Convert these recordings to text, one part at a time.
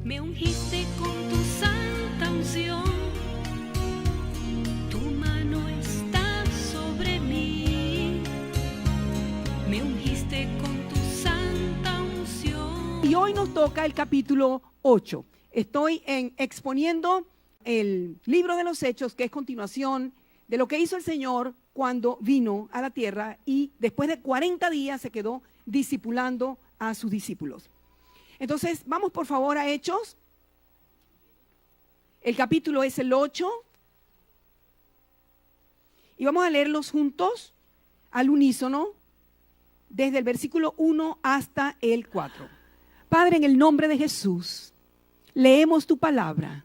Me ungiste con tu santa unción, tu mano está sobre mí. Me ungiste con tu santa unción. Y hoy nos toca el capítulo 8. Estoy exponiendo el libro de los Hechos, que es continuación de lo que hizo el Señor cuando vino a la tierra y después de 40 días se quedó discipulando a sus discípulos. Entonces, vamos por favor a Hechos. El capítulo es el 8. Y vamos a leerlos juntos, al unísono, desde el versículo 1 hasta el 4. Padre, en el nombre de Jesús, leemos tu palabra.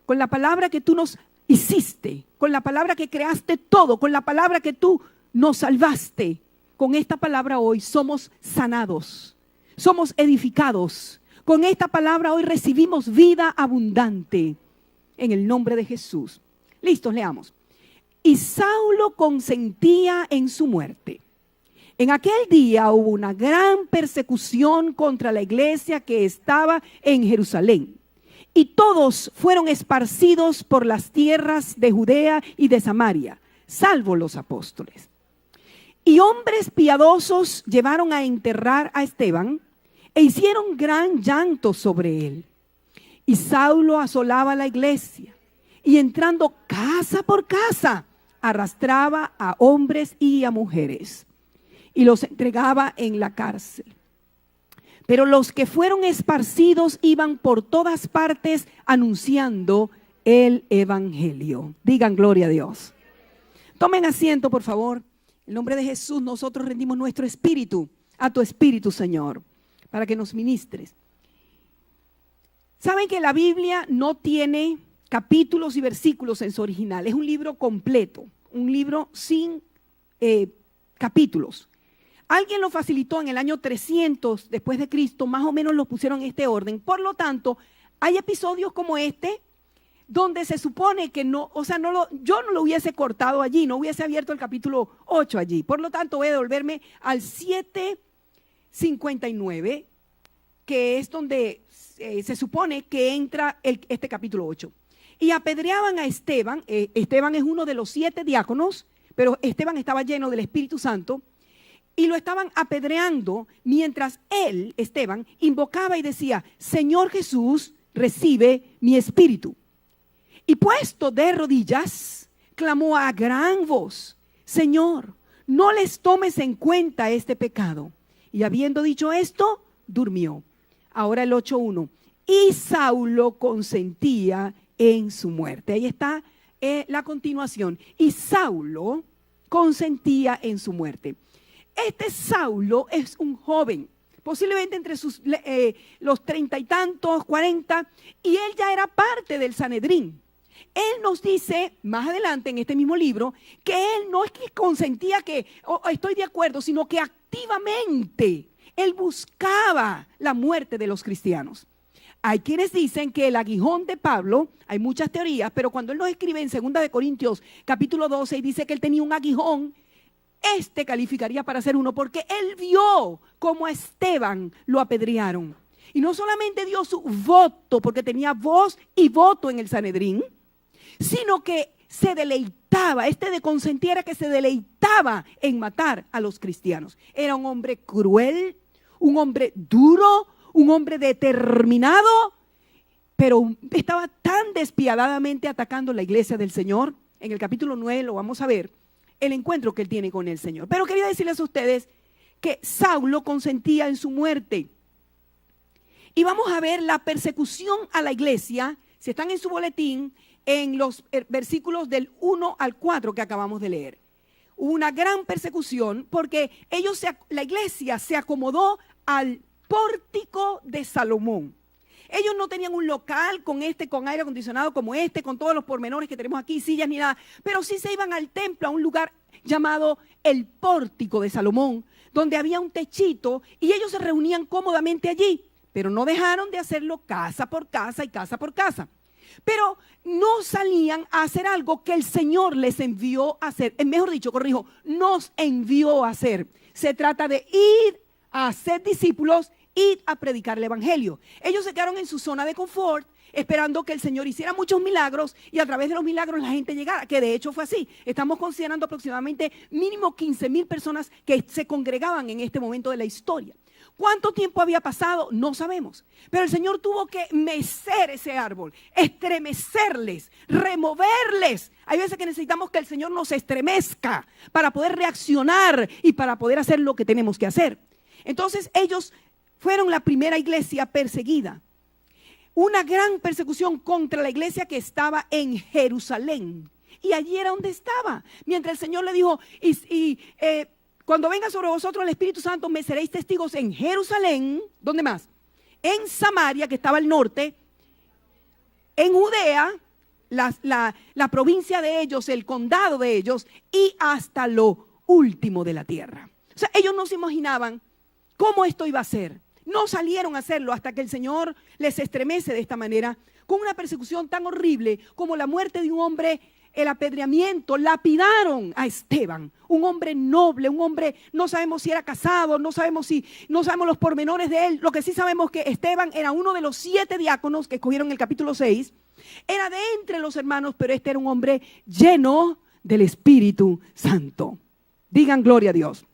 Con la palabra que tú nos hiciste, con la palabra que creaste todo, con la palabra que tú nos salvaste. Con esta palabra hoy somos sanados. Somos edificados. Con esta palabra hoy recibimos vida abundante. En el nombre de Jesús. Listos, leamos. Y Saulo consentía en su muerte. En aquel día hubo una gran persecución contra la iglesia que estaba en Jerusalén. Y todos fueron esparcidos por las tierras de Judea y de Samaria, salvo los apóstoles. Y hombres piadosos llevaron a enterrar a Esteban e hicieron gran llanto sobre él. Y Saulo asolaba la iglesia y entrando casa por casa arrastraba a hombres y a mujeres y los entregaba en la cárcel. Pero los que fueron esparcidos iban por todas partes anunciando el evangelio. Digan gloria a Dios. Tomen asiento, por favor. En nombre de Jesús, nosotros rendimos nuestro espíritu a tu espíritu, Señor, para que nos ministres. Saben que la Biblia no tiene capítulos y versículos en su original. Es un libro completo, un libro sin capítulos. Alguien lo facilitó en el año 300 después de Cristo, más o menos lo pusieron en este orden. Por lo tanto, hay episodios como este donde se supone que no, o sea, yo no lo hubiese cortado allí, no hubiese abierto el capítulo 8 allí. Por lo tanto, voy a devolverme al 7:59, que es donde se supone que entra este capítulo 8. Y apedreaban a Esteban. Esteban es uno de los 7 diáconos, pero Esteban estaba lleno del Espíritu Santo. Y lo estaban apedreando mientras él, Esteban, invocaba y decía: Señor Jesús, recibe mi espíritu. Y puesto de rodillas, clamó a gran voz: Señor, no les tomes en cuenta este pecado. Y habiendo dicho esto, durmió. Ahora el 8:1. Y Saulo consentía en su muerte. Ahí está la continuación. Y Saulo consentía en su muerte. Este Saulo es un joven, posiblemente entre los 30 y tantos, 40, y él ya era parte del Sanedrín. Él nos dice más adelante en este mismo libro que él no es que consentía que estoy de acuerdo, sino que activamente él buscaba la muerte de los cristianos. Hay quienes dicen que el aguijón de Pablo, hay muchas teorías, pero cuando él nos escribe en 2 de Corintios capítulo 12 y dice que él tenía un aguijón, calificaría para ser uno, porque él vio cómo a Esteban lo apedrearon. Y no solamente dio su voto, porque tenía voz y voto en el Sanedrín, sino que se deleitaba, de consentir era que se deleitaba en matar a los cristianos. Era un hombre cruel, un hombre duro, un hombre determinado, pero estaba tan despiadadamente atacando la iglesia del Señor. En el capítulo 9 lo vamos a ver, el encuentro que él tiene con el Señor. Pero quería decirles a ustedes que Saulo consentía en su muerte. Y vamos a ver la persecución a la iglesia, si están en su boletín, en los versículos del 1 al 4 que acabamos de leer. Hubo una gran persecución porque la iglesia se acomodó al pórtico de Salomón. Ellos no tenían un local con aire acondicionado como con todos los pormenores que tenemos aquí, sillas ni nada, pero sí se iban al templo, a un lugar llamado el pórtico de Salomón, donde había un techito y ellos se reunían cómodamente allí, pero no dejaron de hacerlo casa por casa y casa por casa. Pero no salían a hacer algo que el Señor les envió a hacer. Mejor dicho, nos envió a hacer. Se trata de ir a hacer discípulos id a predicar el evangelio. Ellos se quedaron en su zona de confort, esperando que el Señor hiciera muchos milagros y a través de los milagros la gente llegara, que de hecho fue así. Estamos considerando aproximadamente mínimo 15,000 personas que se congregaban en este momento de la historia. ¿Cuánto tiempo había pasado? No sabemos. Pero el Señor tuvo que mecer ese árbol, estremecerles, removerles. Hay veces que necesitamos que el Señor nos estremezca para poder reaccionar y para poder hacer lo que tenemos que hacer. Entonces ellos fueron la primera iglesia perseguida. Una gran persecución contra la iglesia que estaba en Jerusalén. Y allí era donde estaba. Mientras el Señor le dijo, cuando venga sobre vosotros el Espíritu Santo, me seréis testigos en Jerusalén. ¿Dónde más? En Samaria, que estaba al norte. En Judea, la provincia de ellos, el condado de ellos. Y hasta lo último de la tierra. O sea, ellos no se imaginaban cómo esto iba a ser. No salieron a hacerlo hasta que el Señor les estremece de esta manera. Con una persecución tan horrible como la muerte de un hombre, el apedreamiento, lapidaron a Esteban, un hombre noble, un hombre, no sabemos si era casado, no sabemos los pormenores de él. Lo que sí sabemos es que Esteban era uno de los 7 diáconos que escogieron en el capítulo 6, era de entre los hermanos, pero este era un hombre lleno del Espíritu Santo. Digan gloria a Dios.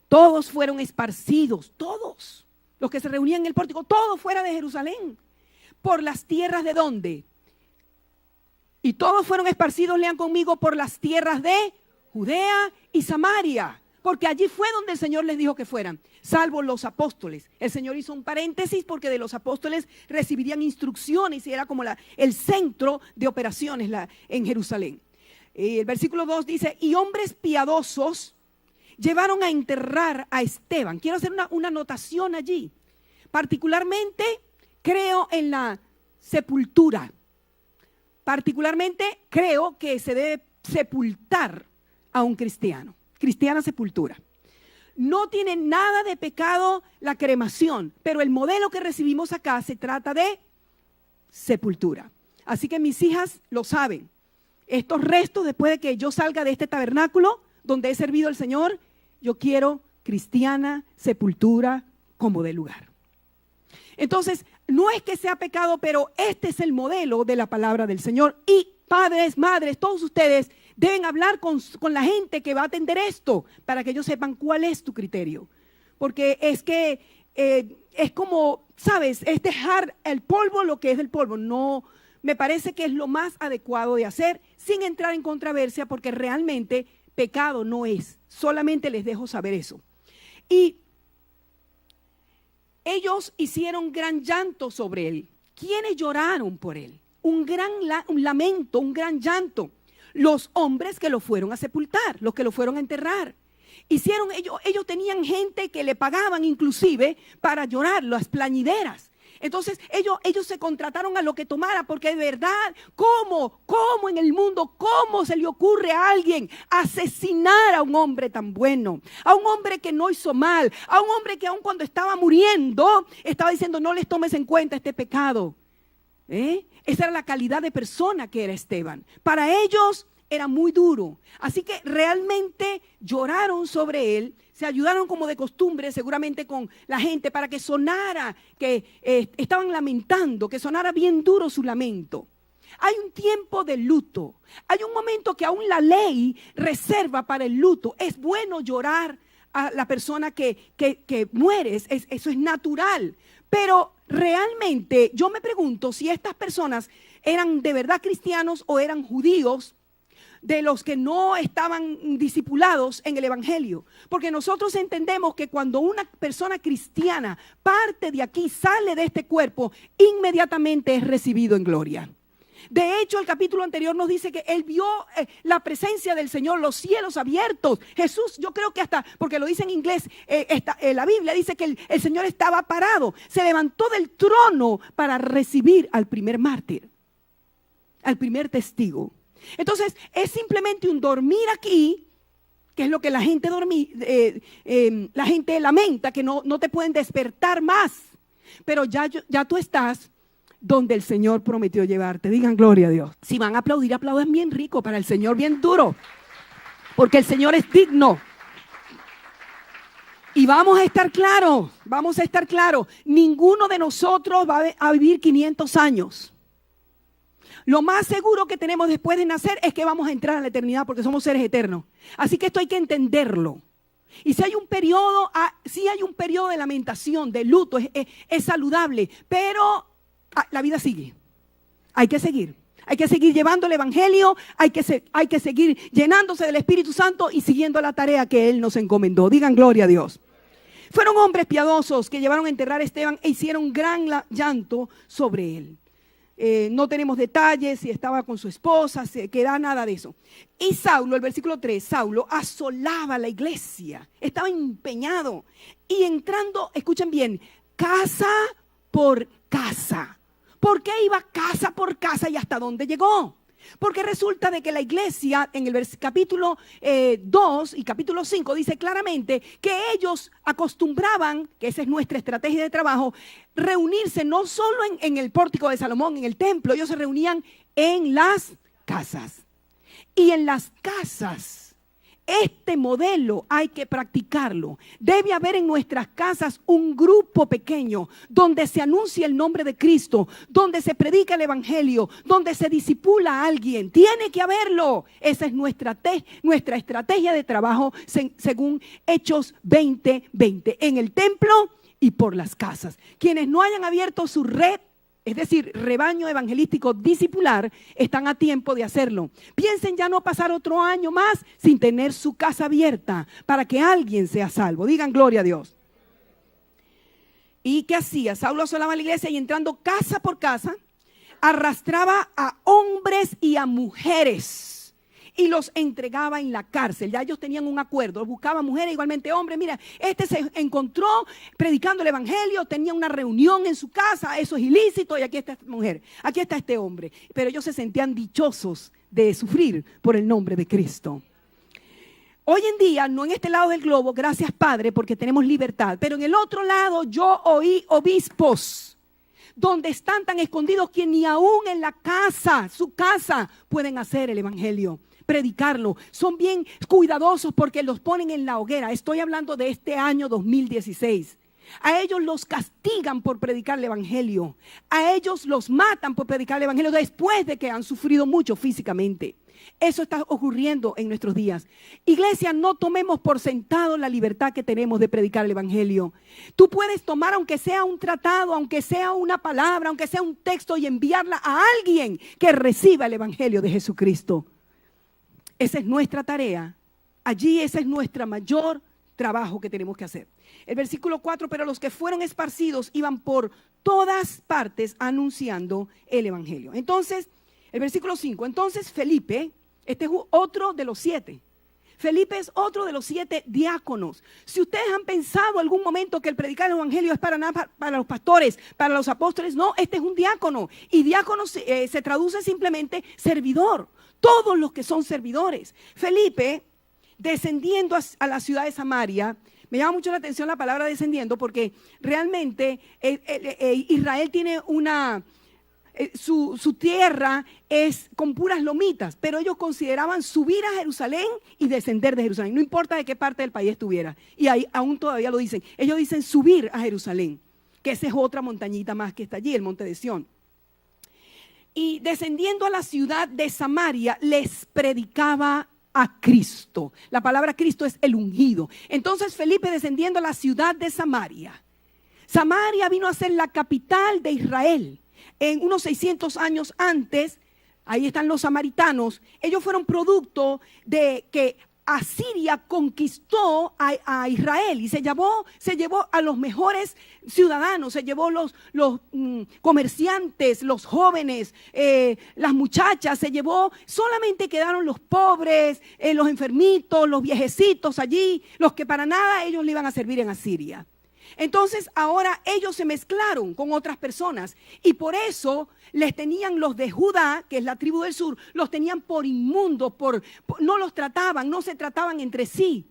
Todos fueron esparcidos, todos los que se reunían en el pórtico, todos fuera de Jerusalén, por las tierras de ¿dónde? Y todos fueron esparcidos, lean conmigo, por las tierras de Judea y Samaria, porque allí fue donde el Señor les dijo que fueran, salvo los apóstoles. El Señor hizo un paréntesis porque de los apóstoles recibirían instrucciones y era como el centro de operaciones en Jerusalén. El versículo 2 dice, y hombres piadosos llevaron a enterrar a Esteban. Quiero hacer una anotación allí. Particularmente creo en la sepultura. Particularmente creo que se debe sepultar a un cristiano. Cristiana sepultura. No tiene nada de pecado la cremación, pero el modelo que recibimos acá se trata de sepultura. Así que mis hijas lo saben. Estos restos, después de que yo salga de este tabernáculo donde he servido al Señor, yo quiero cristiana sepultura como de lugar. Entonces, no es que sea pecado, pero este es el modelo de la palabra del Señor. Y padres, madres, todos ustedes deben hablar con la gente que va a atender esto para que ellos sepan cuál es tu criterio. Porque es que es como, ¿sabes? Es dejar el polvo lo que es del polvo. No, me parece que es lo más adecuado de hacer sin entrar en controversia porque realmente pecado no es. Solamente les dejo saber eso. Y ellos hicieron gran llanto sobre él. ¿Quiénes lloraron por él? Un lamento, un gran llanto. Los hombres que lo fueron a sepultar, los que lo fueron a enterrar. Ellos tenían gente que le pagaban inclusive para llorar, las plañideras. Entonces ellos se contrataron a lo que tomara, porque de verdad, ¿cómo en el mundo, cómo se le ocurre a alguien asesinar a un hombre tan bueno? A un hombre que no hizo mal, a un hombre que aun cuando estaba muriendo, estaba diciendo no les tomes en cuenta este pecado. Esa era la calidad de persona que era Esteban. Para ellos era muy duro. Así que realmente lloraron sobre él. Se ayudaron como de costumbre seguramente con la gente para que sonara, que estaban lamentando, que sonara bien duro su lamento. Hay un tiempo de luto. Hay un momento que aún la ley reserva para el luto. Es bueno llorar a la persona que muere. Eso es natural. Pero realmente yo me pregunto si estas personas eran de verdad cristianos o eran judíos de los que no estaban discipulados en el evangelio. Porque nosotros entendemos que cuando una persona cristiana parte de aquí, sale de este cuerpo, inmediatamente es recibido en gloria. De hecho, el capítulo anterior nos dice que él vio la presencia del Señor, los cielos abiertos. Jesús, yo creo que hasta, porque lo dice en inglés, la Biblia dice que el Señor estaba parado. Se levantó del trono para recibir al primer mártir, al primer testigo. Entonces, es simplemente un dormir aquí, que es lo que la gente la gente lamenta, que no te pueden despertar más. Pero ya tú estás donde el Señor prometió llevarte. Digan gloria a Dios. Si van a aplaudir, aplaudan bien rico para el Señor, bien duro. Porque el Señor es digno. Y vamos a estar claros, ninguno de nosotros va a vivir 500 años. Lo más seguro que tenemos después de nacer es que vamos a entrar a la eternidad porque somos seres eternos. Así que esto hay que entenderlo. Y si hay un periodo, de lamentación, de luto, es saludable, pero la vida sigue. Hay que seguir llevando el evangelio, hay que seguir llenándose del Espíritu Santo y siguiendo la tarea que Él nos encomendó. Digan gloria a Dios. Fueron hombres piadosos que llevaron a enterrar a Esteban e hicieron gran llanto sobre él. No tenemos detalles si estaba con su esposa, si queda nada de eso. Y Saulo, el versículo 3, Saulo asolaba la iglesia, estaba empeñado y entrando, escuchen bien, casa por casa. ¿Por qué iba casa por casa y hasta dónde llegó? Porque resulta de que la iglesia en el capítulo 2 y capítulo 5 dice claramente que ellos acostumbraban, que esa es nuestra estrategia de trabajo, reunirse no solo en el pórtico de Salomón, en el templo, ellos se reunían en las casas. Y en las casas, este modelo hay que practicarlo. Debe haber en nuestras casas un grupo pequeño donde se anuncia el nombre de Cristo, donde se predica el evangelio, donde se discipula a alguien. Tiene que haberlo. Esa es nuestra estrategia de trabajo según Hechos 20:20. En el templo y por las casas. Quienes no hayan abierto su red, es decir, rebaño evangelístico discipular, están a tiempo de hacerlo. Piensen ya no pasar otro año más sin tener su casa abierta para que alguien sea salvo. Digan gloria a Dios. ¿Y qué hacía? Saulo asolaba la iglesia y entrando casa por casa, arrastraba a hombres y a mujeres y los entregaba en la cárcel. Ya ellos tenían un acuerdo, buscaban mujeres, igualmente hombres. Mira, este se encontró predicando el evangelio, tenía una reunión en su casa, eso es ilícito, y aquí está esta mujer, aquí está este hombre. Pero ellos se sentían dichosos de sufrir por el nombre de Cristo. Hoy en día, no en este lado del globo, gracias Padre, porque tenemos libertad, pero en el otro lado yo oí obispos donde están tan escondidos que ni aún en la casa, su casa, pueden hacer el evangelio, predicarlo. Son bien cuidadosos porque los ponen en la hoguera. Estoy hablando de este año 2016. A ellos los castigan por predicar el evangelio. A ellos los matan por predicar el evangelio después de que han sufrido mucho físicamente. Eso está ocurriendo en nuestros días. Iglesia, no tomemos por sentado la libertad que tenemos de predicar el evangelio. Tú puedes tomar, aunque sea un tratado, aunque sea una palabra, aunque sea un texto, y enviarla a alguien que reciba el evangelio de Jesucristo. Esa es nuestra tarea. Allí ese es nuestro mayor trabajo que tenemos que hacer. El versículo 4, pero los que fueron esparcidos iban por todas partes anunciando el evangelio. Entonces, el versículo 5, entonces Felipe, este es otro de los 7. Felipe es otro de los 7 diáconos. Si ustedes han pensado algún momento que el predicar el evangelio es para los pastores, para los apóstoles, no, este es un diácono. Y diácono se traduce simplemente servidor. Todos los que son servidores. Felipe, descendiendo a la ciudad de Samaria, me llama mucho la atención la palabra descendiendo porque realmente Israel tiene su tierra es con puras lomitas, pero ellos consideraban subir a Jerusalén y descender de Jerusalén, no importa de qué parte del país estuviera, y ahí aún todavía lo dicen. Ellos dicen subir a Jerusalén, que esa es otra montañita más que está allí, el monte de Sión. Y descendiendo a la ciudad de Samaria, les predicaba a Cristo. La palabra Cristo es el ungido. Entonces Felipe, descendiendo a la ciudad de Samaria. Samaria vino a ser la capital de Israel. En unos 600 años antes, ahí están los samaritanos, ellos fueron producto de que Asiria conquistó a Israel y se llevó a los mejores ciudadanos, se llevó los comerciantes, los jóvenes, las muchachas, se llevó, solamente quedaron los pobres, los enfermitos, los viejecitos allí, los que para nada ellos le iban a servir en Asiria. Entonces ahora ellos se mezclaron con otras personas y por eso les tenían los de Judá, que es la tribu del sur, los tenían por inmundos, no los trataban, no se trataban entre sí.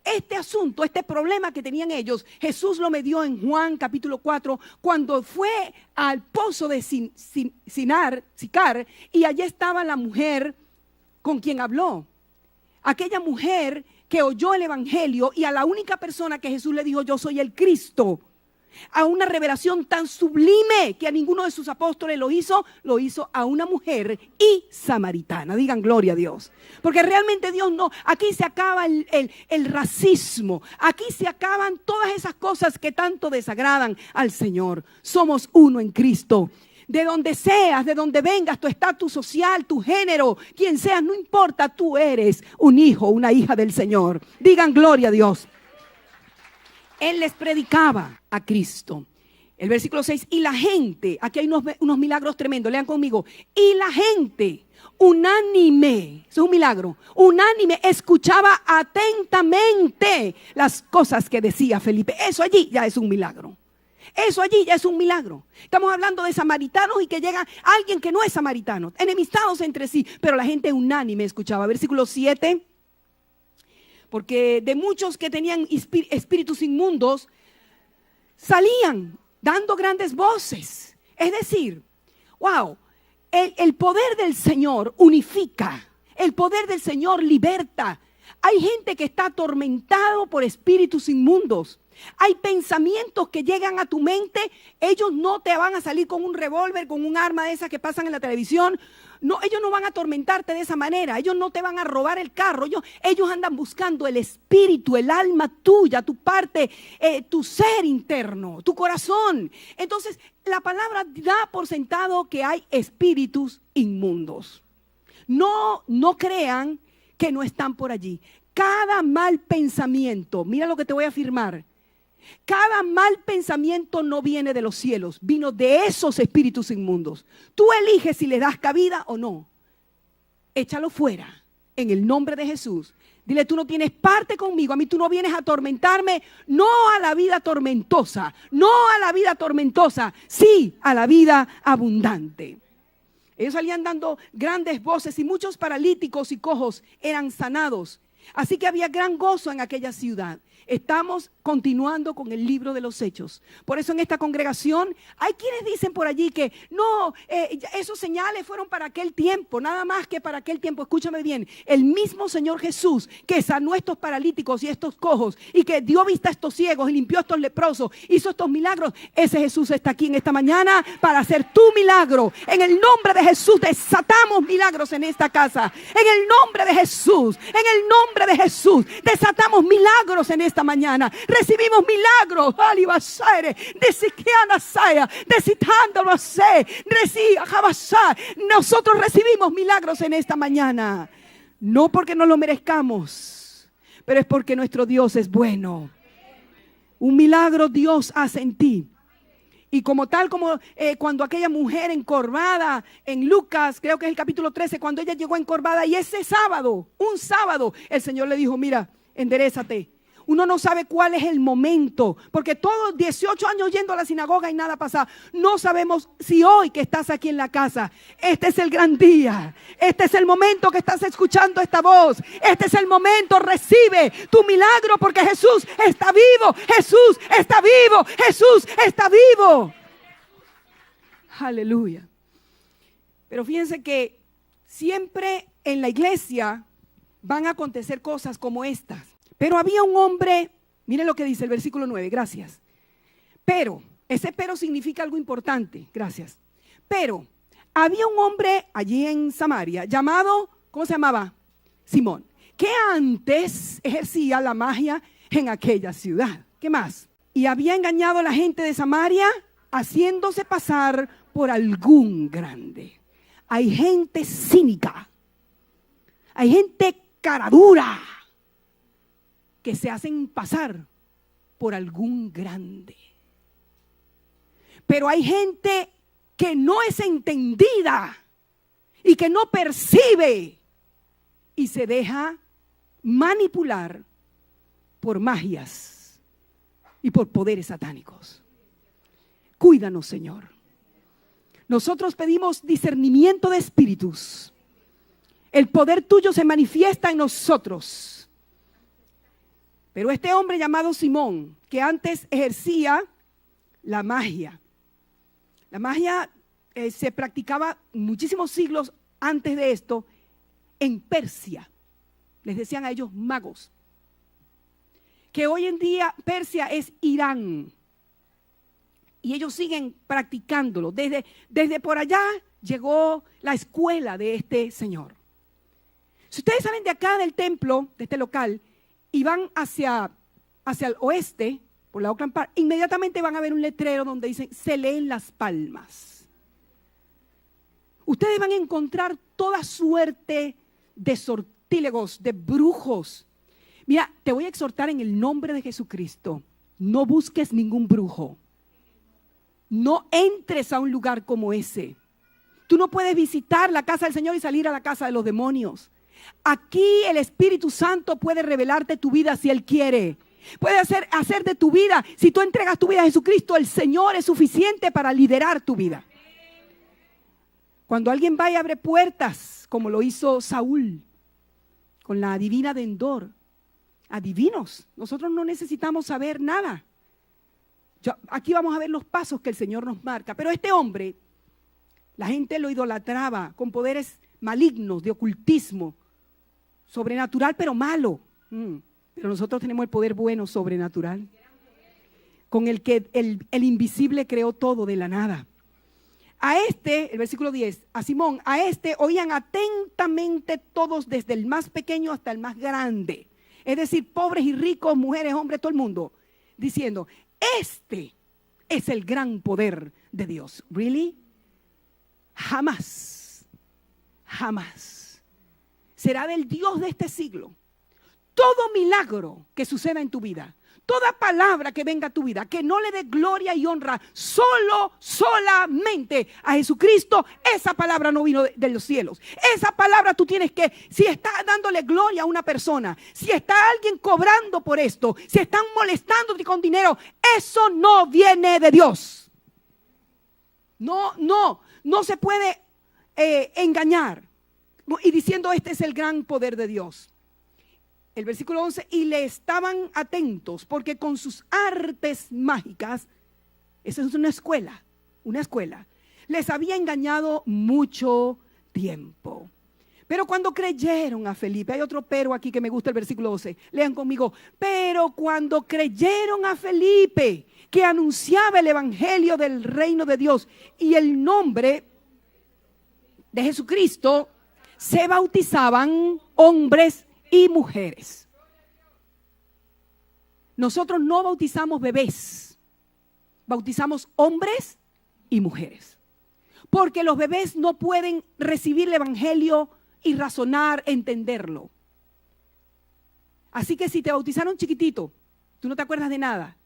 Este asunto, este problema que tenían ellos, Jesús lo medió en Juan capítulo 4, cuando fue al pozo de Sicar y allí estaba la mujer con quien habló. Aquella mujer que oyó el evangelio y a la única persona que Jesús le dijo, yo soy el Cristo, a una revelación tan sublime que a ninguno de sus apóstoles lo hizo a una mujer y samaritana. Digan gloria a Dios. Porque realmente Dios no, aquí se acaba el racismo, aquí se acaban todas esas cosas que tanto desagradan al Señor. Somos uno en Cristo. De donde seas, de donde vengas, tu estatus social, tu género, quien seas, no importa, tú eres un hijo, una hija del Señor. Digan gloria a Dios. Él les predicaba a Cristo. El versículo 6, y la gente, aquí hay unos milagros tremendos, lean conmigo. Y la gente, unánime, eso es un milagro, unánime, escuchaba atentamente las cosas que decía Felipe. Eso allí ya es un milagro. Eso allí ya es un milagro. Estamos hablando de samaritanos y que llega alguien que no es samaritano, enemistados entre sí, pero la gente unánime escuchaba. Versículo 7. Porque de muchos que tenían espíritus inmundos salían dando grandes voces. Es decir, wow, el poder del Señor unifica, el poder del Señor liberta. Hay gente que está atormentado por espíritus inmundos. Hay pensamientos que llegan a tu mente. Ellos no te van a salir con un revólver, con un arma de esas que pasan en la televisión. No, ellos no van a atormentarte de esa manera. Ellos no te van a robar el carro. Ellos andan buscando el espíritu, el alma tuya, tu parte, tu ser interno, tu corazón. Entonces, la palabra da por sentado que hay espíritus inmundos. No crean que no están por allí. Cada mal pensamiento, mira lo que te voy a afirmar. Cada mal pensamiento no viene de los cielos, vino de esos espíritus inmundos. Tú eliges si le das cabida o no. Échalo fuera en el nombre de Jesús. Dile, tú no tienes parte conmigo, a mí tú no vienes a atormentarme, no a la vida tormentosa, no a la vida tormentosa, sí a la vida abundante. Ellos salían dando grandes voces y muchos paralíticos y cojos eran sanados. Así que había gran gozo en aquella ciudad. Estamos continuando con el libro de los Hechos. Por eso en esta congregación hay quienes dicen por allí que no, esos señales fueron para aquel tiempo, nada más que para aquel tiempo. Escúchame bien, el mismo Señor Jesús que sanó a estos paralíticos y estos cojos y que dio vista a estos ciegos y limpió a estos leprosos, hizo estos milagros, ese Jesús está aquí en esta mañana para hacer tu milagro. En el nombre de Jesús desatamos milagros en esta casa. En el nombre de Jesús, en el nombre de Jesús desatamos milagros en esta mañana. Recibimos milagros. Nosotros recibimos milagros en esta mañana. No porque no lo merezcamos, pero es porque nuestro Dios es bueno. Un milagro Dios hace en ti. Y como cuando aquella mujer encorvada en Lucas, creo que es el capítulo 13, cuando ella llegó encorvada y ese sábado, un sábado, el Señor le dijo, mira, enderézate. Uno no sabe cuál es el momento, porque todos 18 años yendo a la sinagoga y nada pasa. No sabemos si hoy que estás aquí en la casa, este es el gran día. Este es el momento que estás escuchando esta voz. Este es el momento, recibe tu milagro porque Jesús está vivo. Jesús está vivo. Jesús está vivo. Aleluya. Pero fíjense que siempre en la iglesia van a acontecer cosas como estas. Pero había un hombre, miren lo que dice el versículo 9, gracias. Pero, ese pero significa algo importante, gracias. Pero, había un hombre allí en Samaria llamado, ¿cómo se llamaba? Simón, que antes ejercía la magia en aquella ciudad. ¿Qué más? Y había engañado a la gente de Samaria haciéndose pasar por algún grande. Hay gente cínica, hay gente caradura, que se hacen pasar por algún grande. Pero hay gente que no es entendida y que no percibe y se deja manipular por magias y por poderes satánicos. Cuídanos, Señor. Nosotros pedimos discernimiento de espíritus. El poder tuyo se manifiesta en nosotros. Pero este hombre llamado Simón, que antes ejercía la magia se practicaba muchísimos siglos antes de esto en Persia. Les decían a ellos magos. que hoy en día Persia es Irán. Y ellos siguen practicándolo. Desde por allá llegó la escuela de este señor. Si ustedes salen de acá del templo, de este local, y van hacia el oeste, por la Oakland Park, inmediatamente van a ver un letrero donde dicen, se leen Las Palmas. Ustedes van a encontrar toda suerte de sortílegos, de brujos. Mira, te voy a exhortar en el nombre de Jesucristo, no busques ningún brujo. No entres a un lugar como ese. Tú no puedes visitar la casa del Señor y salir a la casa de los demonios. Aquí el Espíritu Santo puede revelarte tu vida si Él quiere. Puede hacer de tu vida, si tú entregas tu vida a Jesucristo, el Señor es suficiente para liderar tu vida. Cuando alguien va y abre puertas, como lo hizo Saúl, con la adivina de Endor, adivinos, nosotros no necesitamos saber nada. Aquí vamos a ver los pasos que el Señor nos marca. Pero este hombre, la gente lo idolatraba con poderes malignos de ocultismo, sobrenatural pero malo. Pero nosotros tenemos el poder bueno, sobrenatural, con el que el invisible creó todo de la nada. A este, el versículo 10, a Simón, a este oían atentamente todos, desde el más pequeño hasta el más grande. Es decir, pobres y ricos, mujeres, hombres, todo el mundo, diciendo, este es el gran poder de Dios. ¿Really? Jamás, jamás será del Dios de este siglo. Todo milagro que suceda en tu vida, toda palabra que venga a tu vida, que no le dé gloria y honra solamente a Jesucristo, esa palabra no vino de los cielos. Esa palabra tú tienes que, si está dándole gloria a una persona, si está alguien cobrando por esto, si están molestándote con dinero, eso no viene de Dios. No se puede engañar. Y diciendo, este es el gran poder de Dios. El versículo 11, y le estaban atentos porque con sus artes mágicas, esa es una escuela, les había engañado mucho tiempo. Pero cuando creyeron a Felipe, hay otro pero aquí que me gusta, el versículo 12, lean conmigo, pero cuando creyeron a Felipe, que anunciaba el evangelio del reino de Dios y el nombre de Jesucristo, se bautizaban hombres y mujeres. Nosotros no bautizamos bebés, bautizamos hombres y mujeres. Porque los bebés no pueden recibir el evangelio y razonar, entenderlo. Así que si te bautizaron chiquitito, tú no te acuerdas de nada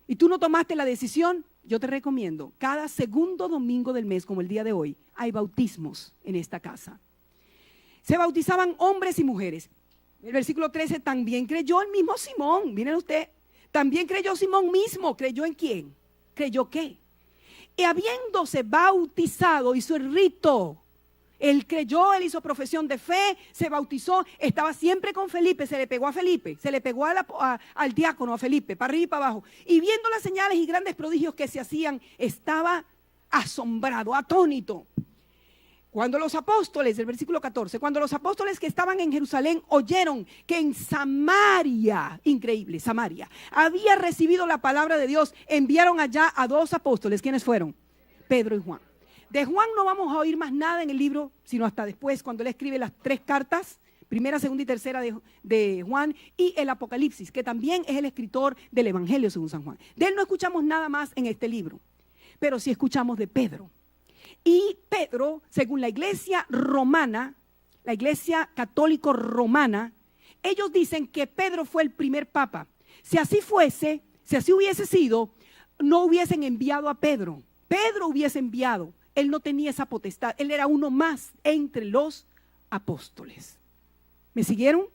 y tú no tomaste la decisión, yo te recomiendo, cada segundo domingo del mes, como el día de hoy, hay bautismos en esta casa. Se bautizaban hombres y mujeres. El versículo 13, también creyó el mismo Simón. Miren usted, también creyó Simón mismo. ¿Creyó en quién? ¿Creyó qué? Y habiéndose bautizado, hizo el rito. Él creyó, él hizo profesión de fe, se bautizó, estaba siempre con Felipe, se le pegó a Felipe, se le pegó al diácono, a Felipe, para arriba y para abajo. Y viendo las señales y grandes prodigios que se hacían, estaba asombrado, atónito. Cuando los apóstoles, el versículo 14, cuando los apóstoles que estaban en Jerusalén oyeron que en Samaria, increíble, Samaria, había recibido la palabra de Dios, enviaron allá a 2 apóstoles. ¿Quiénes fueron? Pedro y Juan. De Juan no vamos a oír más nada en el libro, sino hasta después, cuando él escribe las 3 cartas, primera, segunda y tercera de Juan, y el Apocalipsis, que también es el escritor del Evangelio según San Juan. De él no escuchamos nada más en este libro, pero sí escuchamos de Pedro. Y Pedro, según la iglesia romana, la iglesia católico romana, ellos dicen que Pedro fue el primer papa. Si así fuese, si así hubiese sido, no hubiesen enviado a Pedro. Pedro hubiese enviado. Él no tenía esa potestad. Él era uno más entre los apóstoles. ¿Me siguieron?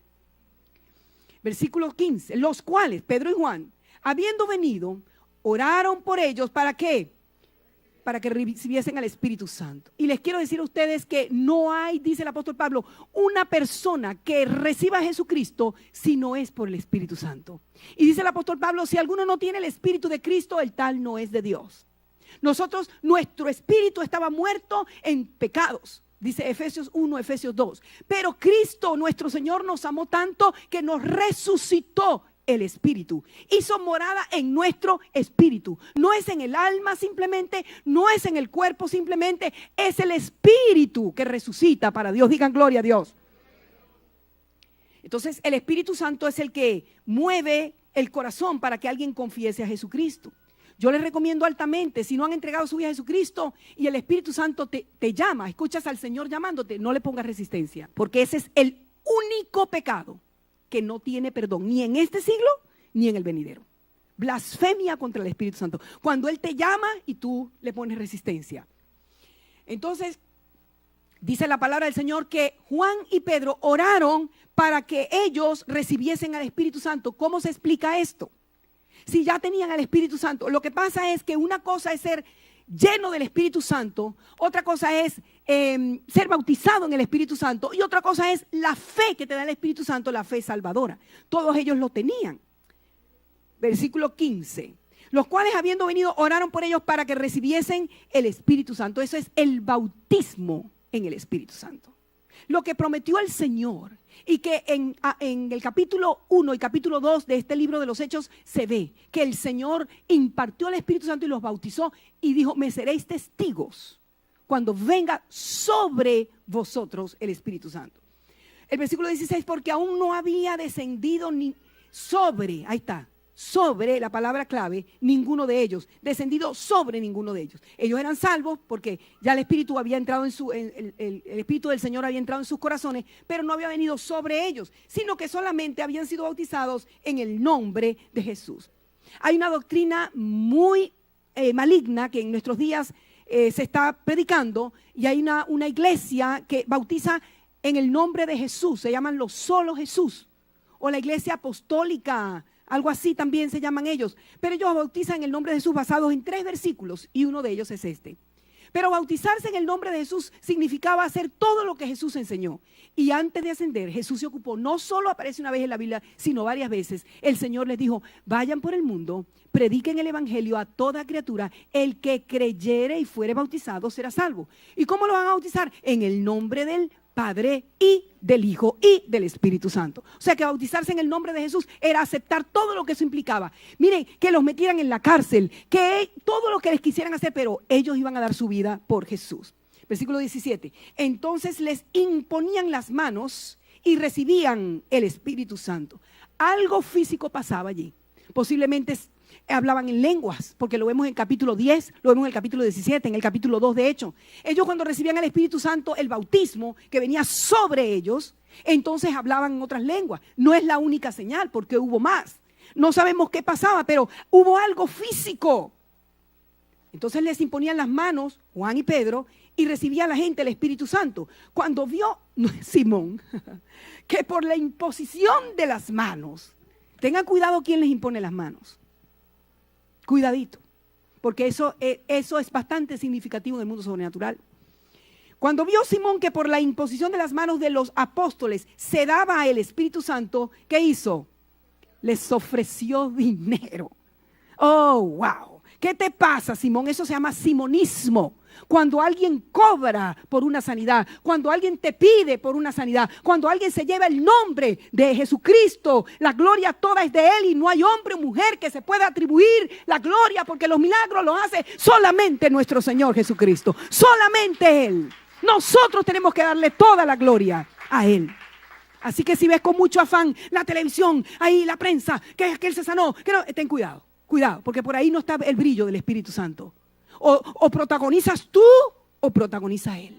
Versículo 15. Los cuales, Pedro y Juan, habiendo venido, oraron por ellos. ¿Para qué? Para que recibiesen al Espíritu Santo. Y les quiero decir a ustedes que no hay, dice el apóstol Pablo, una persona que reciba a Jesucristo si no es por el Espíritu Santo. Y dice el apóstol Pablo, si alguno no tiene el Espíritu de Cristo, el tal no es de Dios. Nosotros, nuestro espíritu estaba muerto en pecados. Dice Efesios 1, Efesios 2. Pero Cristo, nuestro Señor, nos amó tanto que nos resucitó el Espíritu. Hizo morada en nuestro espíritu. No es en el alma simplemente, no es en el cuerpo simplemente, es el Espíritu que resucita para Dios. Digan gloria a Dios. Entonces el Espíritu Santo es el que mueve el corazón para que alguien confiese a Jesucristo. Yo les recomiendo altamente, si no han entregado su vida a Jesucristo y el Espíritu Santo te llama, escuchas al Señor llamándote, no le pongas resistencia, porque ese es el único pecado que no tiene perdón, ni en este siglo, ni en el venidero. Blasfemia contra el Espíritu Santo. Cuando Él te llama y tú le pones resistencia. Entonces, dice la palabra del Señor que Juan y Pedro oraron para que ellos recibiesen al Espíritu Santo. ¿Cómo se explica esto? Si ya tenían al Espíritu Santo, lo que pasa es que una cosa es ser lleno del Espíritu Santo, otra cosa es ser bautizado en el Espíritu Santo y otra cosa es la fe que te da el Espíritu Santo, la fe salvadora. Todos ellos lo tenían. Versículo 15. Los cuales habiendo venido oraron por ellos para que recibiesen el Espíritu Santo. Eso es el bautismo en el Espíritu Santo. Lo que prometió el Señor y que en el capítulo 1 y capítulo 2 de este libro de los Hechos se ve que el Señor impartió el Espíritu Santo y los bautizó y dijo, me seréis testigos cuando venga sobre vosotros el Espíritu Santo. El versículo 16, porque aún no había descendido ni sobre, ahí está, sobre, la palabra clave, ninguno de ellos, descendido sobre ninguno de ellos. Ellos eran salvos porque ya el Espíritu había entrado el Espíritu del Señor había entrado en sus corazones, pero no había venido sobre ellos, sino que solamente habían sido bautizados en el nombre de Jesús. Hay una doctrina muy maligna que en nuestros días se está predicando y hay una iglesia que bautiza en el nombre de Jesús, se llaman los solo Jesús, o la iglesia apostólica, algo así también se llaman ellos, pero ellos bautizan en el nombre de Jesús basados en 3 versículos y uno de ellos es este. Pero bautizarse en el nombre de Jesús significaba hacer todo lo que Jesús enseñó. Y antes de ascender, Jesús se ocupó, no solo aparece una vez en la Biblia, sino varias veces. El Señor les dijo, vayan por el mundo, prediquen el evangelio a toda criatura, el que creyere y fuere bautizado será salvo. ¿Y cómo lo van a bautizar? En el nombre del Padre y del Hijo y del Espíritu Santo. O sea que bautizarse en el nombre de Jesús era aceptar todo lo que eso implicaba. Miren, que los metieran en la cárcel, que todo lo que les quisieran hacer, pero ellos iban a dar su vida por Jesús. Versículo 17. Entonces les imponían las manos y recibían el Espíritu Santo. Algo físico pasaba allí. Posiblemente hablaban en lenguas, porque lo vemos en el capítulo 10, lo vemos en el capítulo 17, en el capítulo 2 de hecho. Ellos cuando recibían el Espíritu Santo, el bautismo que venía sobre ellos, entonces hablaban en otras lenguas. No es la única señal, porque hubo más. No sabemos qué pasaba, pero hubo algo físico. Entonces les imponían las manos, Juan y Pedro, y recibía la gente el Espíritu Santo. Cuando vio Simón que por la imposición de las manos, tengan cuidado quién les impone las manos. Cuidadito, porque eso es bastante significativo en el mundo sobrenatural. Cuando vio Simón que por la imposición de las manos de los apóstoles se daba el Espíritu Santo, ¿qué hizo? Les ofreció dinero. Oh, wow. ¿Qué te pasa, Simón? Eso se llama simonismo. Cuando alguien cobra por una sanidad, cuando alguien te pide por una sanidad, cuando alguien se lleva el nombre de Jesucristo, la gloria toda es de Él y no hay hombre o mujer que se pueda atribuir la gloria porque los milagros los hace solamente nuestro Señor Jesucristo, solamente Él. Nosotros tenemos que darle toda la gloria a Él. Así que si ves con mucho afán la televisión, ahí la prensa, que Él se sanó, que no, ten cuidado, porque por ahí no está el brillo del Espíritu Santo. O protagonizas tú o protagoniza Él.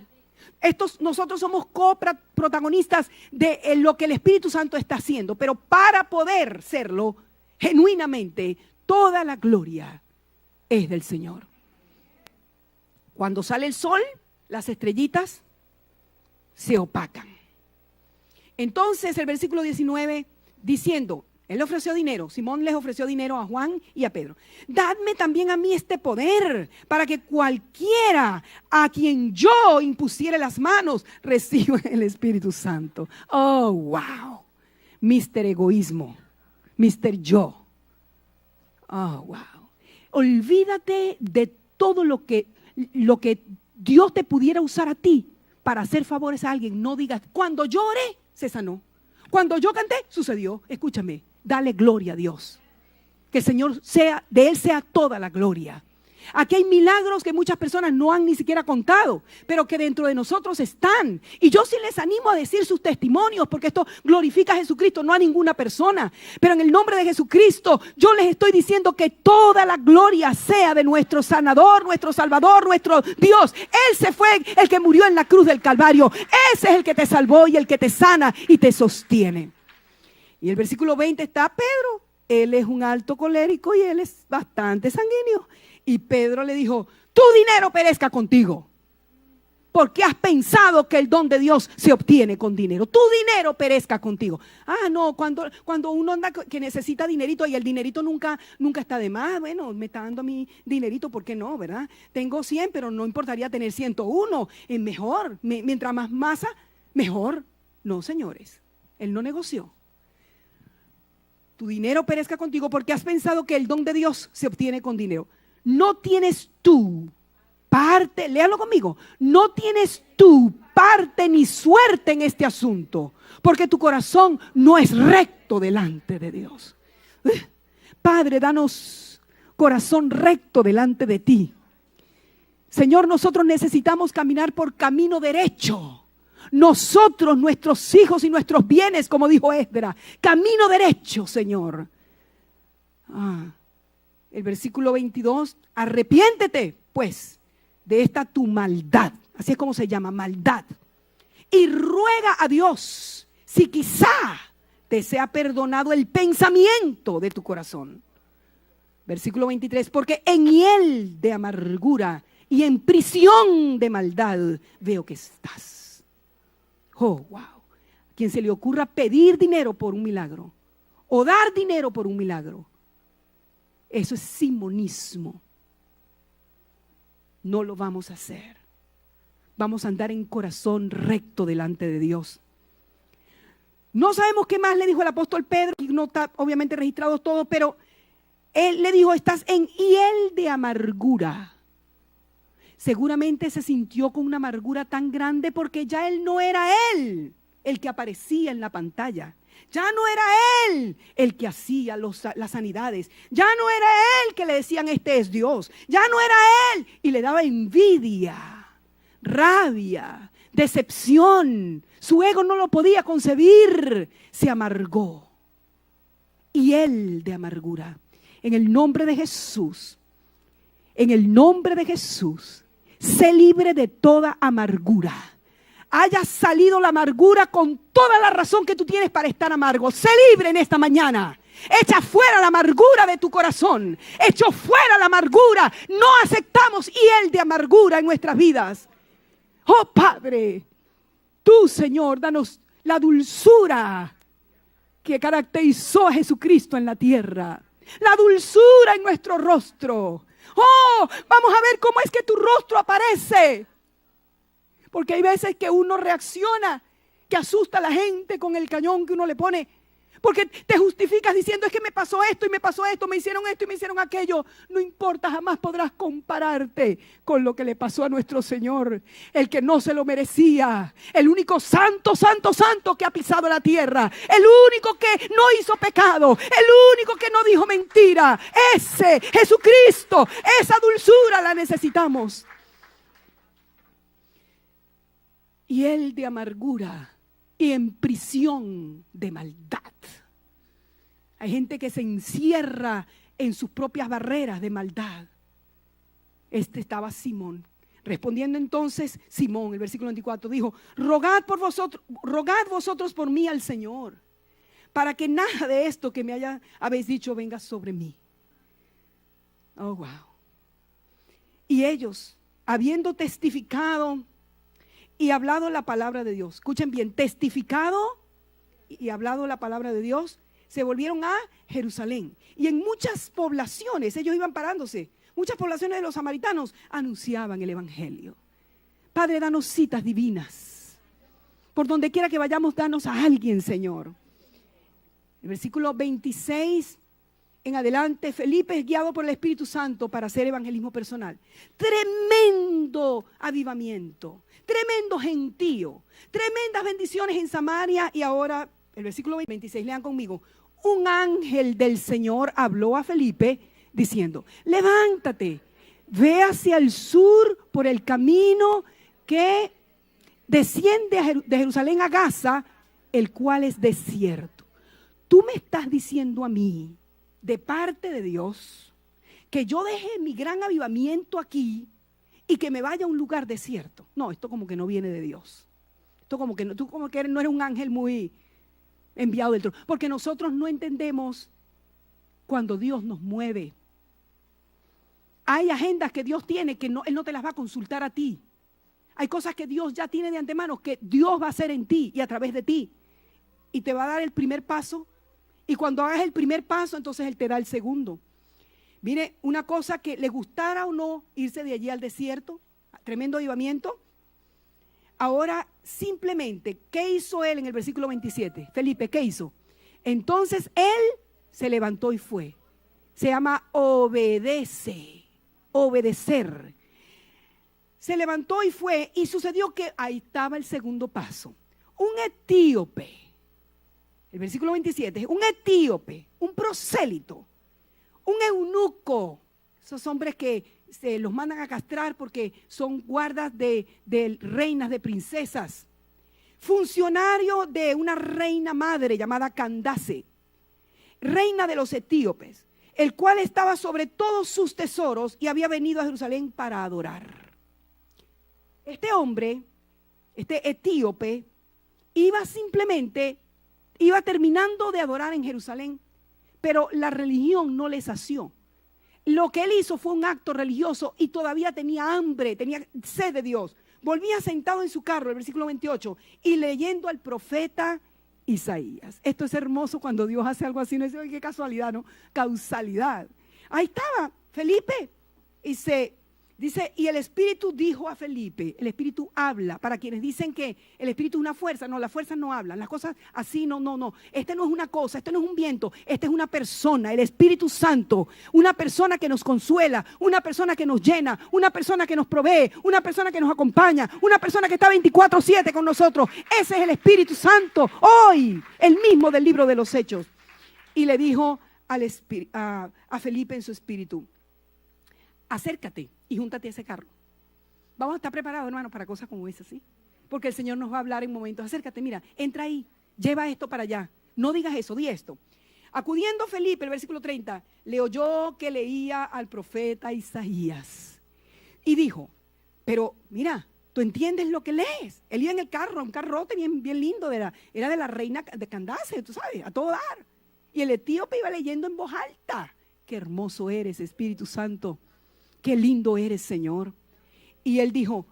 Nosotros somos coprotagonistas de lo que el Espíritu Santo está haciendo, pero para poder serlo genuinamente, toda la gloria es del Señor. Cuando sale el sol, las estrellitas se opacan. Entonces el versículo 19 diciendo, Él le ofreció dinero, Simón les ofreció dinero a Juan y a Pedro. Dadme también a mí este poder para que cualquiera a quien yo impusiere las manos reciba el Espíritu Santo. Oh, wow. Mr. Egoísmo, Mr. Yo. Oh, wow. Olvídate de todo lo que Dios te pudiera usar a ti para hacer favores a alguien. No digas, cuando yo oré, se sanó. Cuando yo canté, sucedió. Escúchame. dale gloria a Dios. Que el Señor sea, de Él sea toda la gloria. Aquí hay milagros que muchas personas no han ni siquiera contado, pero que dentro de nosotros están. Y yo sí les animo a decir sus testimonios, porque esto glorifica a Jesucristo, no a ninguna persona. Pero en el nombre de Jesucristo, yo les estoy diciendo que toda la gloria sea de nuestro sanador, nuestro salvador, nuestro Dios. Él se fue el que murió en la cruz del Calvario. Ese es el que te salvó y el que te sana y te sostiene. Y el versículo 20 está Pedro. Él es un alto colérico y él es bastante sanguíneo. Y Pedro le dijo, tu dinero perezca contigo, porque has pensado que el don de Dios se obtiene con dinero. Tu dinero perezca contigo. Ah, no, cuando uno anda que necesita dinerito y el dinerito nunca está de más. Bueno, me está dando mi dinerito, ¿por qué no, verdad? Tengo 100, pero no importaría tener 101. Es mejor, mientras más masa, mejor. No, señores, él no negoció. Tu dinero perezca contigo porque has pensado que el don de Dios se obtiene con dinero. No tienes tú parte, léalo conmigo, no tienes tú parte ni suerte en este asunto, porque tu corazón no es recto delante de Dios. Padre, danos corazón recto delante de ti. Señor, nosotros necesitamos caminar por camino derecho. Nosotros, nuestros hijos y nuestros bienes, como dijo Esdras, camino derecho, Señor. El versículo 22, arrepiéntete pues de esta tu maldad, así es como se llama, maldad, y ruega a Dios si quizá te sea perdonado el pensamiento de tu corazón. Versículo 23, porque en hiel de amargura y en prisión de maldad veo que estás. Oh, wow. Quien se le ocurra pedir dinero por un milagro o dar dinero por un milagro, eso es simonismo. No lo vamos a hacer. Vamos a andar en corazón recto delante de Dios. No sabemos qué más le dijo el apóstol Pedro, y no está obviamente registrado todo, pero él le dijo, estás en hiel de amargura. Seguramente se sintió con una amargura tan grande porque ya él no era él el que aparecía en la pantalla. Ya no era él el que hacía las sanidades. Ya no era él que le decían este es Dios. Ya no era él. Y le daba envidia, rabia, decepción. Su ego no lo podía concebir. Se amargó. Y él de amargura. En el nombre de Jesús. En el nombre de Jesús. Sé libre de toda amargura. Haya salido la amargura con toda la razón que tú tienes para estar amargo. Sé libre en esta mañana. Echa fuera la amargura de tu corazón. Echa fuera la amargura. No aceptamos hiel de amargura en nuestras vidas. Oh Padre, tú Señor, danos la dulzura que caracterizó a Jesucristo en la tierra. La dulzura en nuestro rostro. Oh, vamos a ver cómo es que tu rostro aparece. Porque hay veces que uno reacciona, que asusta a la gente con el cañón que uno le pone. Porque te justificas diciendo, es que me pasó esto y me pasó esto, me hicieron esto y me hicieron aquello. No importa, jamás podrás compararte con lo que le pasó a nuestro Señor. El que no se lo merecía. El único santo, santo, santo que ha pisado la tierra. El único que no hizo pecado. El único que no dijo mentira. Ese Jesucristo, esa dulzura la necesitamos. Y él de amargura y en prisión de maldad. Hay gente que se encierra en sus propias barreras de maldad. Estaba Simón. Respondiendo entonces Simón, el versículo 24, dijo, rogad vosotros por mí al Señor, para que nada de esto que me habéis dicho venga sobre mí. Oh, wow. Y ellos, habiendo testificado y hablado la palabra de Dios. Escuchen bien, testificado y hablado la palabra de Dios, se volvieron a Jerusalén. Y en muchas poblaciones, ellos iban parándose, muchas poblaciones de los samaritanos anunciaban el evangelio. Padre, danos citas divinas. Por donde quiera que vayamos, danos a alguien, Señor. El versículo 26 en adelante, Felipe es guiado por el Espíritu Santo para hacer evangelismo personal. Tremendo avivamiento, tremendo gentío, tremendas bendiciones en Samaria. Y ahora, el versículo 26, lean conmigo. un ángel del Señor habló a Felipe diciendo: levántate, ve hacia el sur por el camino que desciende de Jerusalén a Gaza, el cual es desierto. Tú me estás diciendo a mí, de parte de Dios, que yo deje mi gran avivamiento aquí y que me vaya a un lugar desierto. No, esto como que no viene de Dios. Esto como que no, tú como que no eres un ángel muy enviado del trono. Porque nosotros no entendemos cuando Dios nos mueve. Hay agendas que Dios tiene que Él no te las va a consultar a ti. Hay cosas que Dios ya tiene de antemano que Dios va a hacer en ti y a través de ti. Y te va a dar el primer paso. Y cuando hagas el primer paso, entonces Él te da el segundo. Mire, una cosa que le gustara o no irse de allí al desierto, tremendo avivamiento. Ahora, simplemente, ¿qué hizo él en el versículo 27? Felipe, ¿qué hizo? Entonces él se levantó y fue. Se llama obedecer. Se levantó y fue, y sucedió que ahí estaba el segundo paso. Un etíope, el versículo 27, un etíope, un prosélito, un eunuco, esos hombres que se los mandan a castrar porque son guardas de reinas, de princesas, funcionario de una reina madre llamada Candace, reina de los etíopes, el cual estaba sobre todos sus tesoros y había venido a Jerusalén para adorar. Este hombre, este etíope, iba terminando de adorar en Jerusalén, pero la religión no le sació. Lo que él hizo fue un acto religioso y todavía tenía hambre, tenía sed de Dios. Volvía sentado en su carro, el versículo 28, y leyendo al profeta Isaías. Esto es hermoso cuando Dios hace algo así, no dice, qué casualidad, ¿no? Causalidad. Ahí estaba Felipe y dice, y el Espíritu dijo a Felipe, el Espíritu habla, para quienes dicen que el Espíritu es una fuerza, no, las fuerzas no hablan, las cosas así, no, este no es una cosa, este no es un viento, este es una persona, el Espíritu Santo, una persona que nos consuela, una persona que nos llena, una persona que nos provee, una persona que nos acompaña, una persona que está 24/7 con nosotros. Ese es el Espíritu Santo, hoy, el mismo del libro de los Hechos. Y le dijo a Felipe en su espíritu: acércate y júntate a ese carro. Vamos a estar preparados, hermanos, para cosas como esa, ¿sí? Porque el Señor nos va a hablar en momentos. Acércate, mira, entra ahí, lleva esto para allá. No digas eso, di esto. Acudiendo Felipe, el versículo 30, le oyó que leía al profeta Isaías. Y dijo, pero mira, ¿tú entiendes lo que lees? Él iba en el carro, un carrote bien lindo, era de la reina de Candace, tú sabes, a todo dar. Y el etíope iba leyendo en voz alta. Qué hermoso eres, Espíritu Santo. Qué lindo eres, Señor. Y él dijo,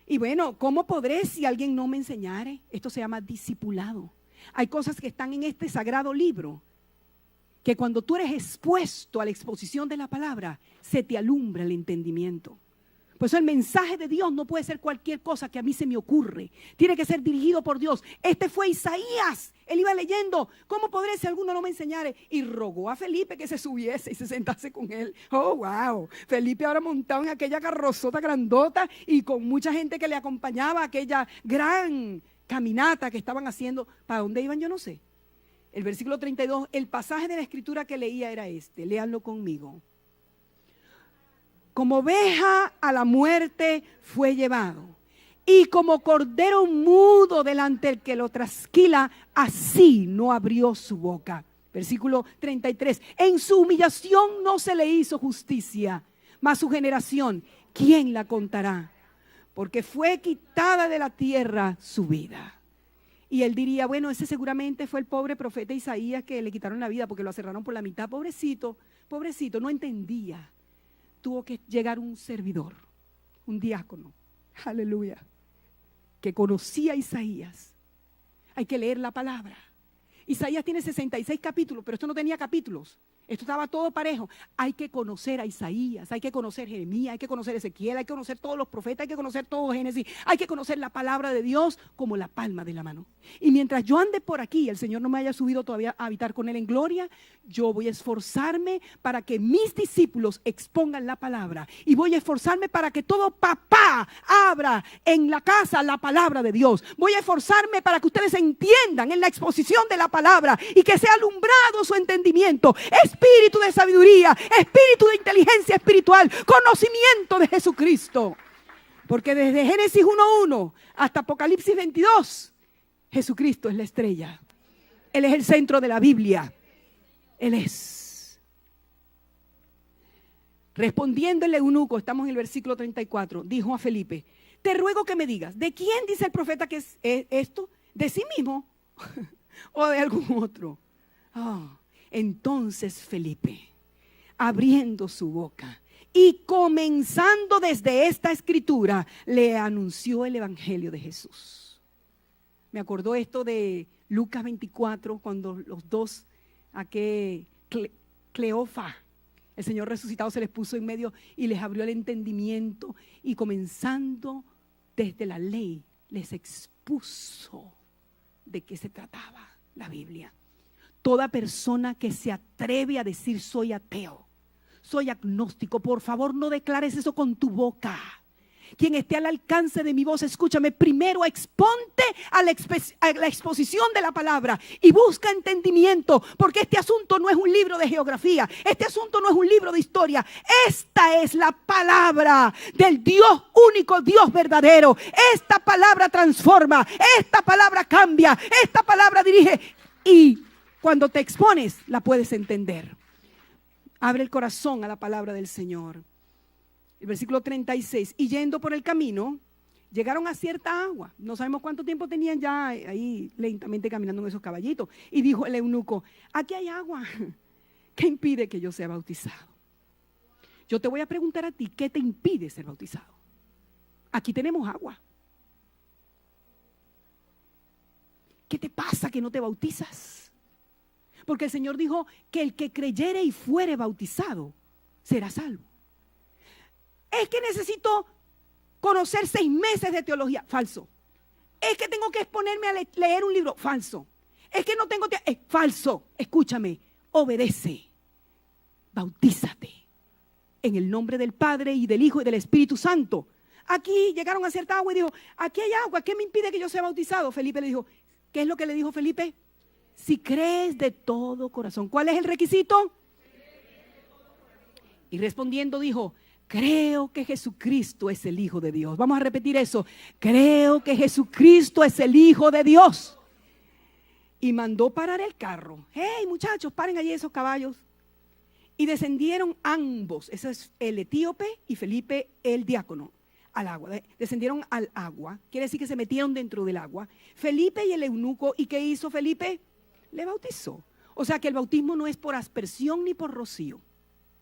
y bueno, ¿cómo podré si alguien no me enseñare? Esto se llama discipulado. Hay cosas que están en este sagrado libro, que cuando tú eres expuesto a la exposición de la palabra, se te alumbra el entendimiento. Por eso el mensaje de Dios no puede ser cualquier cosa que a mí se me ocurre. Tiene que ser dirigido por Dios. Este fue Isaías. Él iba leyendo, ¿cómo podré si alguno no me enseñare? Y rogó a Felipe que se subiese y se sentase con él. Oh, wow. Felipe ahora montado en aquella carrozota grandota y con mucha gente que le acompañaba, aquella gran caminata que estaban haciendo. ¿Para dónde iban? Yo no sé. El versículo 32, el pasaje de la escritura que leía era este. Léanlo conmigo. Como oveja a la muerte fue llevado, y como cordero mudo delante del que lo trasquila, así no abrió su boca. Versículo 33, en su humillación no se le hizo justicia, mas su generación, ¿quién la contará? Porque fue quitada de la tierra su vida. Y él diría, bueno, ese seguramente fue el pobre profeta Isaías que le quitaron la vida porque lo aserraron por la mitad. Pobrecito, no entendía. Tuvo que llegar un servidor, un diácono, aleluya, que conocía a Isaías. Hay que leer la palabra. Isaías tiene 66 capítulos, pero esto no tenía capítulos. Esto estaba todo parejo. Hay que conocer a Isaías, hay que conocer Jeremías, hay que conocer Ezequiel, hay que conocer todos los profetas, hay que conocer todo Génesis, hay que conocer la palabra de Dios como la palma de la mano. Y mientras yo ande por aquí, el Señor no me haya subido todavía a habitar con Él en gloria, yo voy a esforzarme para que mis discípulos expongan la palabra. Y voy a esforzarme para que todo papá abra en la casa la palabra de Dios. Voy a esforzarme para que ustedes entiendan en la exposición de la palabra y que sea alumbrado su entendimiento. Espíritu de sabiduría, espíritu de inteligencia espiritual, conocimiento de Jesucristo. Porque desde Génesis 1:1 hasta Apocalipsis 22, Jesucristo es la estrella. Él es el centro de la Biblia. Él es. Respondiendo el eunuco, estamos en el versículo 34, dijo a Felipe: te ruego que me digas, ¿de quién dice el profeta que es esto? ¿De sí mismo o de algún otro? Entonces Felipe, abriendo su boca y comenzando desde esta escritura, le anunció el evangelio de Jesús. Me acordó esto de Lucas 24, cuando los dos, Cleofa, el Señor resucitado, se les puso en medio y les abrió el entendimiento, y comenzando desde la ley les expuso de qué se trataba la Biblia. Toda persona que se atreve a decir soy ateo, soy agnóstico, por favor no declares eso con tu boca. Quien esté al alcance de mi voz, escúchame, primero exponte a la exposición de la palabra y busca entendimiento, porque este asunto no es un libro de geografía, este asunto no es un libro de historia. Esta es la palabra del Dios único, Dios verdadero. Esta palabra transforma, esta palabra cambia, esta palabra dirige, y cuando te expones la puedes entender. Abre el corazón a la palabra del Señor. El versículo 36, y yendo por el camino, llegaron a cierta agua. No sabemos cuánto tiempo tenían ya ahí lentamente caminando en esos caballitos. Y dijo el eunuco: aquí hay agua. ¿Qué impide que yo sea bautizado? Yo te voy a preguntar a ti, ¿qué te impide ser bautizado? Aquí tenemos agua. ¿Qué te pasa que no te bautizas? Porque el Señor dijo que el que creyere y fuere bautizado será salvo. Es que necesito conocer 6 meses de teología. Falso. Es que tengo que exponerme a leer un libro. Falso. Es que no tengo tiempo. Falso. Escúchame. Obedece. Bautízate en el nombre del Padre y del Hijo y del Espíritu Santo. Aquí llegaron a cierta agua y dijo: aquí hay agua. ¿Qué me impide que yo sea bautizado? Felipe le dijo: ¿qué es lo que le dijo Felipe? Si crees de todo corazón. ¿Cuál es el requisito? Y respondiendo dijo: creo que Jesucristo es el Hijo de Dios. Vamos a repetir eso. Creo que Jesucristo es el Hijo de Dios. Y mandó parar el carro. Hey, muchachos, paren allí esos caballos. Y descendieron ambos. Ese es el etíope y Felipe el diácono. Al agua. Descendieron al agua. Quiere decir que se metieron dentro del agua. Felipe y el eunuco. ¿Y qué hizo Felipe? Le bautizó. O sea que el bautismo no es por aspersión ni por rocío.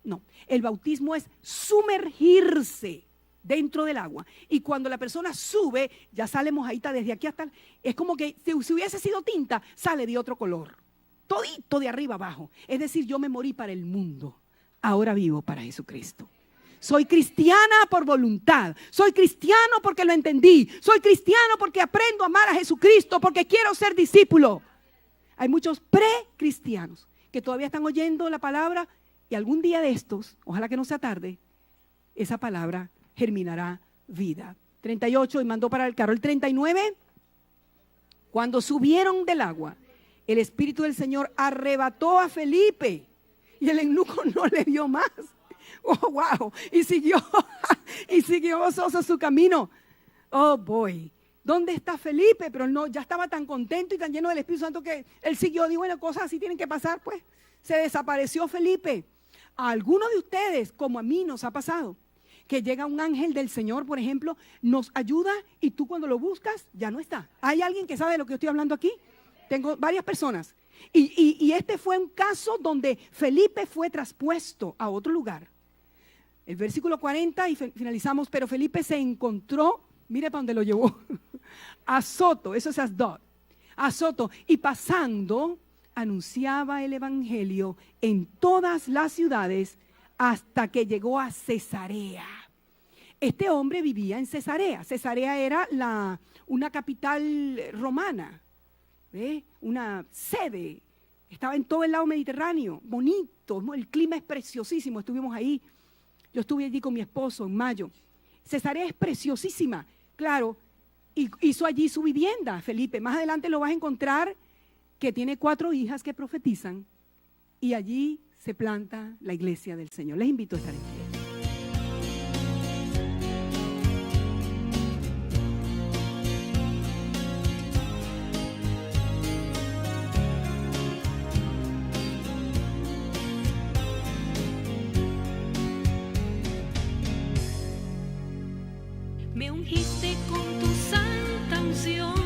No, el bautismo es sumergirse dentro del agua. Y cuando la persona sube, ya sale mojadita desde aquí hasta... Es como que si hubiese sido tinta, sale de otro color. Todito de arriba abajo. Es decir, yo me morí para el mundo. Ahora vivo para Jesucristo. Soy cristiana por voluntad. Soy cristiano porque lo entendí. Soy cristiano porque aprendo a amar a Jesucristo, porque quiero ser discípulo. Hay muchos precristianos que todavía están oyendo la palabra. Y algún día de estos, ojalá que no sea tarde, esa palabra germinará vida. 38, y mandó parar el carro. El 39, cuando subieron del agua, el Espíritu del Señor arrebató a Felipe y el eunuco no le dio más. Oh, wow. Y siguió gozoso su camino. Oh, boy. ¿Dónde está Felipe? Pero no, ya estaba tan contento y tan lleno del Espíritu Santo que él siguió. Digo, bueno, cosas así tienen que pasar, pues. Se desapareció Felipe. A algunos de ustedes, como a mí, nos ha pasado que llega un ángel del Señor, por ejemplo, nos ayuda y tú cuando lo buscas ya no está. ¿Hay alguien que sabe de lo que yo estoy hablando aquí? Tengo varias personas. Y este fue un caso donde Felipe fue traspuesto a otro lugar. El versículo 40 y finalizamos. Pero Felipe se encontró, mire para dónde lo llevó, Azoto, eso es Asdod, Azoto, y pasando anunciaba el evangelio en todas las ciudades hasta que llegó a Cesarea. Este hombre vivía en Cesarea. Cesarea era una capital romana, una sede. Estaba en todo el lado mediterráneo, bonito, el clima es preciosísimo. Estuvimos ahí, yo estuve allí con mi esposo en mayo. Cesarea es preciosísima, claro, y hizo allí su vivienda, Felipe. Más adelante lo vas a encontrar que tiene 4 hijas que profetizan y allí se planta la iglesia del Señor. Les invito a estar en pie. Me ungiste con tu santa unción.